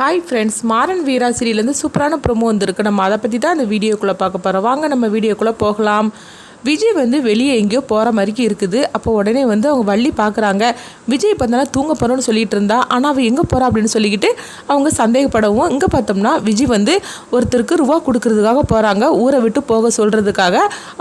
Hi friends, Maran வீரா சீரியல்லேருந்து சூப்பரான promo வந்திருக்கு. நம்ம அதை பற்றி தான் அந்த வீடியோக்குள்ளே பார்க்க போகிறோம். வாங்க நம்ம வீடியோக்குள்ளே போகலாம். விஜய் வெளியே எங்கேயோ போகிற மாதிரிக்கு இருக்குது. அப்போ உடனே அவங்க வள்ளி பார்க்குறாங்க. விஜய் பார்த்தோன்னா தூங்க போகிறோன்னு சொல்லிட்டு இருந்தா, ஆனால் அவள் எங்கே போகிறா அப்படின்னு சொல்லிக்கிட்டு அவங்க சந்தேகப்படவும், இங்கே பார்த்தோம்னா விஜய் ஒருத்தருக்கு ரூபா கொடுக்கறதுக்காக போகிறாங்க, ஊரை விட்டு போக சொல்கிறதுக்காக.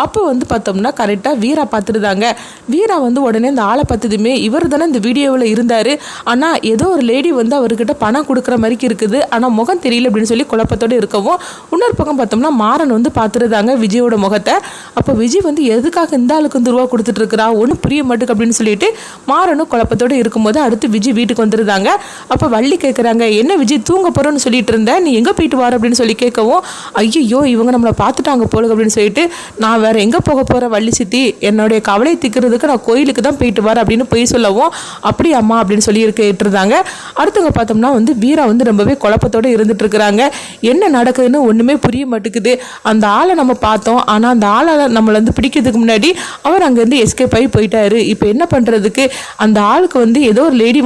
அப்போ பார்த்தோம்னா கரெக்டாக வீரா பார்த்துருந்தாங்க. வீரா உடனே இந்த ஆளை பார்த்ததுமே, இவர் தானே இந்த வீடியோவில் இருந்தார், ஆனால் ஏதோ ஒரு லேடி அவர்கிட்ட பணம் கொடுக்குற மாதிரிக்கு இருக்குது, ஆனால் முகம் தெரியல அப்படின்னு சொல்லி குழப்பத்தோடு இருக்கவும், இன்னொரு பக்கம் பார்த்தோம்னா மாறன் பார்த்துருந்தாங்க விஜயோட முகத்தை. அப்போ விஜய் எதுக்காக இந்த ஆளுக்கு ரூபா கொடுத்துட்டு இருக்கிறா, ஒன்றும் புரிய மாட்டுக்கு அப்படின்னு சொல்லிட்டு மாறனும் குழப்பத்தோடு இருக்கும்போது அடுத்து விஜய் வீட்டுக்கு வந்துருந்தாங்க. அப்போ வள்ளி கேட்குறாங்க, என்ன விஜய் தூங்க போகிறோன்னு சொல்லிட்டு இருந்தேன், நீ எங்கே போயிட்டு வர அப்படின்னு சொல்லி கேட்கவும், ஐயோ இவங்க நம்மளை பார்த்துட்டாங்க போல அப்படின்னு சொல்லிட்டு, நான் வேற எங்கே போக போகிற வள்ளி சித்தி, என்னுடைய கவலை திக்கிறதுக்கு நான் கோயிலுக்கு தான் போயிட்டு வரேன் அப்படின்னு போய் சொல்லவும், அப்படி அம்மா அப்படின்னு சொல்லி கேட்டுருந்தாங்க. அடுத்தவங்க பார்த்தோம்னா வீரா ரொம்பவே குழப்பத்தோடு இருந்துட்டு இருக்கிறாங்க. என்ன நடக்குதுன்னு ஒன்றுமே புரிய மாட்டேங்குது. அந்த ஆளை நம்ம பார்த்தோம், ஆனால் அந்த ஆளை நம்மளை பிடிக்கிறதுக்கு முன்னாடி அவர் அங்கேருந்து எஸ்கேப் ஆகி போயிட்டாரு. இப்போ என்ன பண்ணுறதுக்கு, அந்த ஆளுக்கு ஏதோ ஒரு லேடி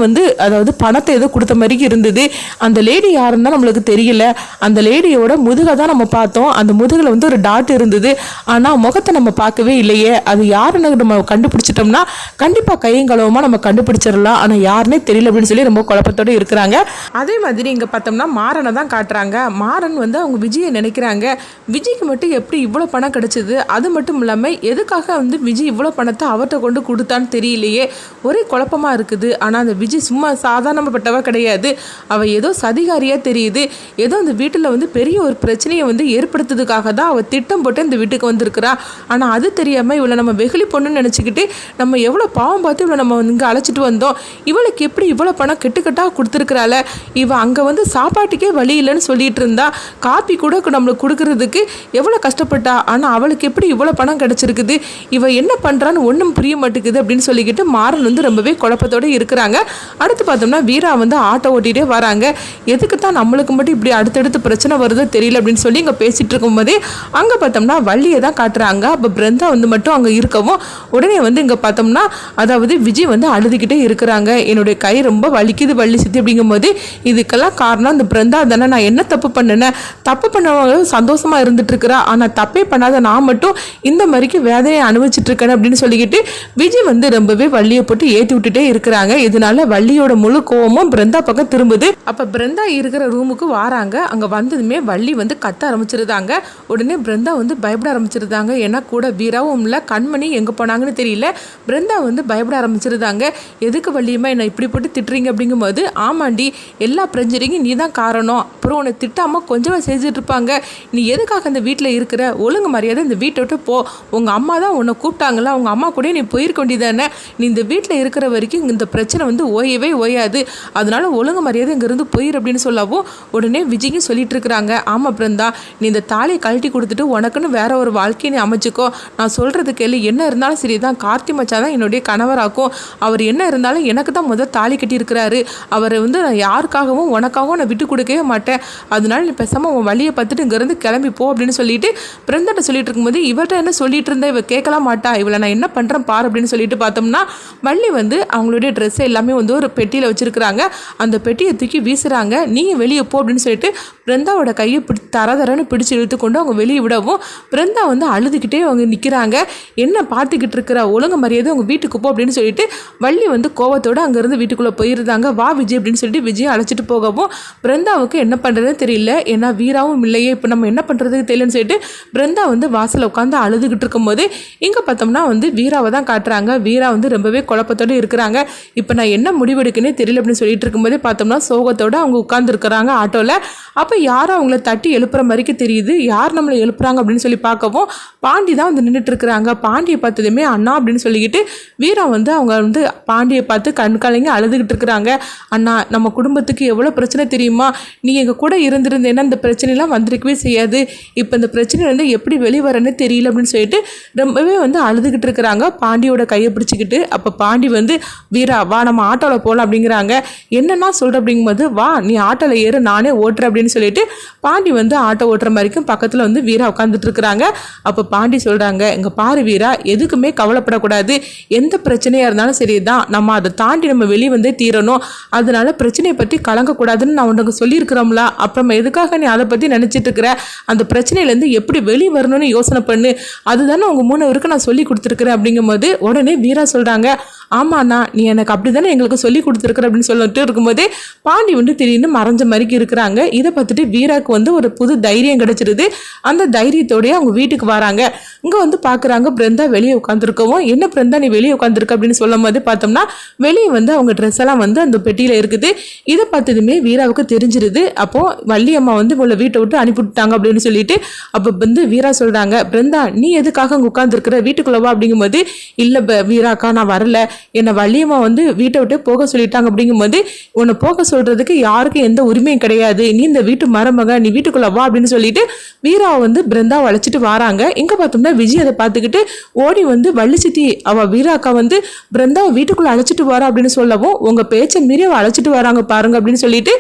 அதாவது பணத்தை ஏதோ கொடுத்த மாதிரி இருந்தது. அந்த லேடி யாருன்னு தான் நம்மளுக்கு தெரியல. அந்த லேடியோட முதுகை தான் நம்ம பார்த்தோம். அந்த முதுகில் ஒரு டாட் இருந்தது, ஆனால் முகத்தை நம்ம பார்க்கவே இல்லையே. அது யாருன்னு நம்ம கண்டுபிடிச்சிட்டோம்னா கண்டிப்பாக கையங்களவமாக நம்ம கண்டுபிடிச்சிடலாம், ஆனால் யாருன்னே தெரியல அப்படின்னு சொல்லி ரொம்ப குழப்பத்தோடு இருக்கிறாங்க. அதே மாதிரி இங்கே பார்த்தோம்னா மாறனை தான் காட்டுறாங்க. மாறன் அவங்க விஜயை நினைக்கிறாங்க. விஜய்க்கு மட்டும் எப்படி இவ்வளோ பணம் கிடைச்சது, அது மட்டும் இல்லாமல் எதுக்காக விஜய் இவ்வளோ பணத்தை அவர்கிட்ட கொண்டு கொடுத்தான்னு தெரியலையே, ஒரே குழப்பமாக இருக்குது. ஆனால் அந்த விஜய் சும்மா சாதாரணப்பட்டவ கிடையாது. அவள் ஏதோ சதிகாரியாக தெரியுது. ஏதோ அந்த வீட்டில் பெரிய ஒரு பிரச்சனையை ஏற்படுத்துறதுக்காக தான் அவள் திட்டம் போட்டு இந்த வீட்டுக்கு வந்திருக்கிறா. ஆனால் அது தெரியாமல் இவளை நம்ம வெகுளி பொண்ணுன்னு நினச்சிக்கிட்டு நம்ம எவ்வளோ பாவம் பார்த்து இவளை நம்ம இங்கே அழைச்சிட்டு வந்தோம். இவளுக்கு எப்படி இவ்வளோ பணம் கெட்டுக்கட்டாக கொடுத்துருக்குறாள். இவள் அங்கே சாப்பாட்டுக்கே வழி இல்லைன்னு சொல்லிட்டு இருந்தா, காப்பி கூட நம்மளுக்கு கொடுக்கறதுக்கு எவ்வளோ கஷ்டப்பட்டா. ஆனால் அவளுக்கு எப்படி இவ்வளோ பணம் கிடச்சிருக்குது, இவ என்ன பண்ணுறான்னு ஒன்றும் புரிய மாட்டேங்குது அப்படின்னு சொல்லிக்கிட்டு மாறன் ரொம்பவே குழப்பத்தோடு இருக்கிறாங்க. அடுத்து பார்த்தோம்னா வீரா ஆட்டோ ஓட்டிகிட்டே வராங்க. எதுக்கு தான் நம்மளுக்கு மட்டும் இப்படி அடுத்தடுத்து பிரச்சனை வருதோ தெரியல அப்படின்னு சொல்லி இங்கே பேசிகிட்டு இருக்கும்போதே அங்கே பார்த்தோம்னா வள்ளியை தான் காட்டுறாங்க. அப்போ பிருந்தா மட்டும் அங்கே இருக்கவும், உடனே இங்கே பார்த்தோம்னா அதாவது விஜய் அழுதுகிட்டே இருக்கிறாங்க. என்னுடைய கை ரொம்ப வலிக்குது வள்ளி சித்தி அப்படிங்கும்போது, இதுக்கெல்லாம் காரணம் அந்த பிருந்தா தானே. நான் என்ன தப்பு பண்ணினேன், தப்பு பண்ணவங்க சந்தோஷமாக இருந்துட்டு இருக்கிறா, ஆனால் தப்பே பண்ணாத நான் மட்டும் இந்த மாதிரிக்கு வேதனையை அனுபவிச்சுட்டு இருக்கேன் அப்படின்னு சொல்லிக்கிட்டு விஜய் ரொம்பவே வள்ளியை போட்டு ஏற்றி விட்டுட்டே இருக்கிறாங்க. இதனால வள்ளியோட முழு கோவமும் பிருந்தா பக்கம் திரும்புது. அப்போ பிருந்தா இருக்கிற ரூமுக்கு வராங்க. அங்கே வந்ததுமே வள்ளி கத்த ஆரம்பிச்சிருந்தாங்க. உடனே பிருந்தா பயப்பட ஆரம்பிச்சிருந்தாங்க. ஏன்னா கூட வீராவும் இல்லை, கண்மணி எங்கே போனாங்கன்னு தெரியல. பிருந்தா பயப்பட ஆரம்பிச்சிருந்தாங்க. எதுக்கு வள்ளியம்மா என்னை இப்படி போட்டு திட்டுறீங்க அப்படிங்கும்போது, ஆமாண்டி எல்லா பிரச்சனைக்கும் நீ தான் காரணம், அப்புறம் உன்னை திட்டாமல் கொஞ்சமாக செஞ்சுட்டு இருப்பாங்க, நீ எதுக்காக அந்த வீட்டில் இருக்கிற, ஒழுங்கு மரியாதை இந்த வீட்டை விட்டு போ, உங்கள் அம்மா தான் உன்னை கூப்பிட்டாங்களா, உங்கள் அம்மா கூட நீ போயிருக்க வேண்டியதானே, நீ இந்த வீட்டில் இருக்கிற வரைக்கும் இந்த பிரச்சனை ஓயவே ஓயாது, அதனால ஒழுங்கு மரியாதை இங்கேருந்து போயிரு அப்படின்னு சொல்லவும், உடனே விஜய்க்கும் சொல்லிட்டு இருக்கிறாங்க. ஆமாம் பிருந்தா, நீ இந்த தாலியை கழட்டி கொடுத்துட்டு உனக்குன்னு வேற ஒரு வாழ்க்கையை நீ அமைச்சுக்கோ, நான் சொல்கிறது கேளு, என்ன இருந்தாலும் சரி தான், கார்த்தி மச்சா தான் என்னுடைய கணவராக்கும், அவர் என்ன இருந்தாலும் எனக்கு தான் முதல் தாலி கட்டி இருக்கிறாரு, அவரை நான் யாருக்காகவும் உனக்காகவும் நான் விட்டு கொடுக்கவே மாட்டேன், அதனால நீ பேசாமல் உன் வழியை பார்த்துட்டு இங்கேருந்து கிளம்பி போ அப்படின்னு சொல்லிட்டு பிருந்தாட்ட சொல்லிட்டு இருக்கும்போது, இவர்கிட்ட என்ன சொல்லிட்டு இருந்தா இவ கேட்கலாம் மாட்டா, இவளை நான் என்ன பண்ணுறேன் பாரு அப்படின்னு சொல்லிட்டு பார்த்தோம்னா, வள்ளி அவங்களுடைய ட்ரெஸ்ஸை எல்லாமே ஒரு பெட்டியில் வச்சுருக்குறாங்க. அந்த பெட்டியை தூக்கி வீசுகிறாங்க. நீங்கள் வெளியே போ அப்படின்னு சொல்லிட்டு பிருந்தாவோட கையை தரன்னு பிடிச்சி இழுத்து கொண்டு அவங்க வெளியே விடவும், பிருந்தா அழுதுகிட்டே அவங்க நிற்கிறாங்க. என்ன பார்த்துக்கிட்டு இருக்கிற, ஒழுங்கு மரியாதை அவங்க வீட்டுக்கு போ அப்படின்னு சொல்லிட்டு வள்ளி கோவத்தோடு அங்கேருந்து வீட்டுக்குள்ளே போயிருந்தாங்க. வா விஜய் அப்படின்னு சொல்லிட்டு விஜய் அழைச்சிட்டு போகவும், பிருந்தாவுக்கு என்ன பண்ணுறதுன்னு தெரியல. ஏன்னா வீராவும் இல்லையே, இப்போ நம்ம என்ன பண்ணுறதுக்கு தெரியலன்னு சொல்லிட்டு பிருந்தா வாசலில் உட்காந்து அழுதுகிட்டு இருக்கும்போது இங்கே பார்த்தோம்னா வீராவை தான் காட்டுறாங்க. வீரா ரொம்பவே குழப்பத்தோடு இருக்கிறாங்க. இப்போ நான் என்ன முடிவெடுக்குன்னே தெரியல அப்படின்னு சொல்லிட்டு இருக்கும்போதே பார்த்தோம்னா சோகத்தோடு அவங்க உட்கார்ந்து இருக்கிறாங்க ஆட்டோவில். அப்போ யாரும் அவங்கள தட்டி எழுப்புற மாதிரிக்கு தெரியுது. யார் நம்மளை எழுப்புறாங்க அப்படின்னு சொல்லி பார்க்கவும் பாண்டி தான் நின்றுட்டு இருக்கிறாங்க. பாண்டியை பார்த்ததுமே அண்ணா அப்படின்னு சொல்லிக்கிட்டு வீரா அவங்க பாண்டியை பார்த்து கண்காலைங்க அழுதுகிட்டு இருக்கிறாங்க. அண்ணா, நம்ம குடும்பத்துக்கு எவ்வளோ பிரச்சனை தெரியுமா, நீ எங்கள் கூட இருந்திருந்தேன்னா இந்த பிரச்சனைலாம் வந்திருக்கவே செய்யாது, இப்போ இந்த பிரச்சனை எப்படி வெளிவரன்னு தெரியல அப்படின்னு சொல்லிட்டு ரொம்பவே வந்து அழுதுகிட்டு இருக்கிறாங்க பாண்டியோட கையை பிடிச்சிக்கிட்டு. அப்போ பாண்டி வந்து வீரா வா நம்ம ஆட்டோவில் போகலாம் அப்படிங்கிறாங்க. என்னன்னா சொல்கிற அப்படிங்கும்போது வா நீ ஆட்டோவில் ஏறு நானே ஓட்டுறேன் அப்படின்னு சொல்லிட்டு பாண்டி வந்து ஆட்டோ ஓட்டுற மாதிரிக்கும் பக்கத்தில் வந்து வீரா உட்காந்துட்டு இருக்கிறாங்க. அப்போ பாண்டி சொல்கிறாங்க இங்கே பாரு வீரா எதுக்குமே கவலைப்படக்கூடாது, எந்த பிரச்சனையாக இருந்தாலும் சரி தான் நம்ம அதை தாண்டி நம்ம வெளியே வந்து தீரணும், அதனால பிரச்சனையை பற்றி கலங்கக்கூடாதுன்னு நான் உனக்கு சொல்லியிருக்கிறோம்ல, அப்புறமா எதுக்காக நீ அதை பற்றி நினச்சிட்டு இருக்கிற, அந்த பிரச்சனையிலேருந்து எப்படி வெளியே வரணும்னு யோசனை பண்ணு, அதுதானே உங்கள் 3 பேருக்கு நான் சொல்லி கொடுத்துருக்குறேன் அப்படிங்கும்போது உடனே வீரா சொல்கிறாங்க ஆமாண்ணா நீ எனக்கு அப்படி தானே எங்களுக்கு சொல்லி கொடுத்துருக்குற அப்படின்னு சொல்லிட்டு இருக்கும்போதே பாண்டி வந்து திடீர்னு மறைஞ்ச மாதிரிக்கு இருக்கிறாங்க. இதை பார்த்துட்டு வீராக்கு வந்து ஒரு புது தைரியம் கிடைச்சிருது. அந்த தைரியத்தோடய அவங்க வீட்டுக்கு வராங்க. இங்கே வந்து பார்க்குறாங்க பிருந்தா வெளியே உட்காந்துருக்கவும், என்ன பிருந்தா நீ வெளியே உட்காந்துருக்க அப்படின்னு சொல்லும் போது பார்த்தோம்னா வெளியே வந்து அவங்க ட்ரெஸ் எல்லாம் வந்து அந்த பெட்டியில் இருக்குது. இதை பார்த்ததுமே வீராவுக்கு தெரிஞ்சிருது. அப்போது வள்ளியம்மா வந்து உங்களை வீட்டை விட்டு அனுப்பிவிட்டாங்க அப்படின்னு சொல்லிட்டு அப்போ வந்து வீரா சொல்கிறாங்க பிருந்தா நீ எதுக்காக அங்கே உட்காந்துருக்குற வீட்டுக்குள்ளவா அப்படிங்கும்போது இல்லை வீராக்கா நான் வரல, என்னை வள்ளியம்மா வந்து வீட்டை விட்டு போக சொல்லிட்டாங்க அப்படிங்கும்போது உன்னை போக சொல்றதுக்கு யாருக்கும் எந்த உரிமையும் கிடையாது, நீ இந்த வீட்டு மருமக நீ வீட்டுக்குள்ள வா அப்படின்னு சொல்லிட்டு வீராவை வந்து பிருந்தாவை அழைச்சிட்டு வராங்க. இங்க பார்த்தோம்னா விஜய் அதை பார்த்துக்கிட்டு ஓடி வந்து வள்ளி சித்தி அவ வீராக்கா வந்து பிருந்தாவை வீட்டுக்குள்ள அழைச்சிட்டு வரா அப்படின்னு சொல்லவும் உங்க பேச்சை மீறி அவ அழைச்சிட்டு வராங்க பாருங்க அப்படின்னு சொல்லிட்டு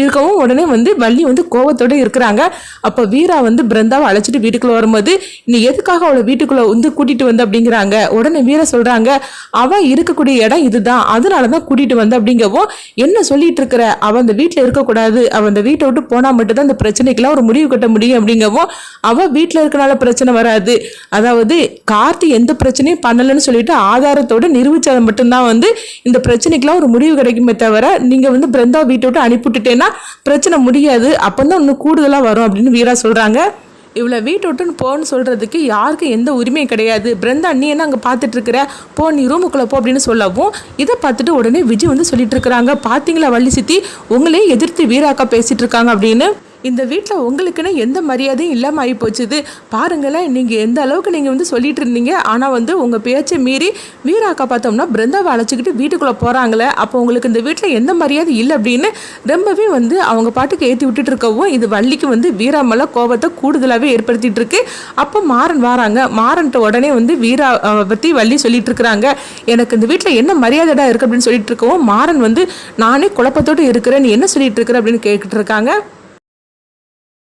இருக்கவும் உடனே வந்து வள்ளி வந்து கோவத்தோட இருக்கிறாங்க. அப்ப வீரா வந்து பிருந்தாவை அழைச்சிட்டு வீட்டுக்குள்ள வரும்போது நீ எதுக்காக அவளை வீட்டுக்குள்ள வந்து கூட்டிட்டு வந்து அப்படிங்கிறாங்க. உடனே வீரா சொல்றாங்க அவ இருக்கக்கூடிய இடம் இதுதான், அதனாலதான் கூட்டிட்டு வந்து அப்படிங்கவும் என்ன சொல்லிட்டு இருக்கிற, அவ அந்த வீட்டுல இருக்கக்கூடாது, அவ அந்த வீட்டை விட்டு போனா மட்டும்தான் இந்த பிரச்சனைக்கெல்லாம் ஒரு முடிவு கட்ட முடியும் அப்படிங்கவும் அவ வீட்டுல இருக்கனால பிரச்சனை வராது, அதாவது கார்த்தி எந்த பிரச்சனையும் பண்ணலன்னு சொல்லிட்டு ஆதாரத்தோட நிரூபிச்சது மட்டும்தான் வந்து இந்த பிரச்சனைக்கெல்லாம் ஒரு முடிவு கிடைக்குமே தவிர நீங்க வந்து பிருந்தா வீட்டை விட்டு அனுப்பிவிட்டுட்டேன்னா பிரச்சனை முடியாது, அப்பந்தான் இன்னும் கூடுதலா வரும் அப்படின்னு வீரா சொல்றாங்க. இவ்வளோ வீட்டை விட்டுன்னு போன்னு சொல்கிறதுக்கு யாருக்கும் எந்த உரிமையும் கிடையாது, பிருந்தா நீ என்ன அங்கே பார்த்துட்டு இருக்கிற, போ நீ ரூமுக்குள்ளே போ அப்படின்னு சொல்லவும் இதை பார்த்துட்டு உடனே விஜய் வந்து சொல்லிட்டு இருக்கிறாங்க பார்த்தீங்களா வள்ளி சித்தி உங்களே எதிர்த்து வீராக்கா பேசிட்டு இருக்காங்க அப்படின்னு. இந்த வீட்டில் உங்களுக்குன்னு எந்த மரியாதையும் இல்லாமல் ஆகி போச்சுது பாருங்களேன், நீங்கள் எந்த அளவுக்கு நீங்கள் வந்து சொல்லிட்டு இருந்தீங்க, ஆனால் வந்து உங்கள் பேச்சை மீறி வீராக்கா பார்த்தோம்னா பிருந்தாவை அழைச்சிக்கிட்டு வீட்டுக்குள்ளே போகிறாங்களே, அப்போ உங்களுக்கு இந்த வீட்டில் எந்த மரியாதை இல்லை அப்படின்னு ரொம்பவே வந்து அவங்க பாட்டுக்கு ஏற்றி விட்டுட்டு இருக்கவும் இது வள்ளிக்கு வந்து வீரா மேலே கோபத்தை கூடுதலாகவே ஏற்படுத்திட்டு இருக்கு. அப்போ மாறன் வராங்க. மாறன்ட்ட உடனே வந்து வீரா பற்றி வள்ளி சொல்லிட்டு இருக்கிறாங்க எனக்கு இந்த வீட்டில் என்ன மரியாதைடா இருக்குது அப்படின்னு சொல்லிட்டு இருக்கவும் மாறன் வந்து நானே குழப்பத்தோடு இருக்கிறேன் நீ என்ன சொல்லிட்டு இருக்கிற அப்படின்னு கேட்டுட்டு இருக்காங்க.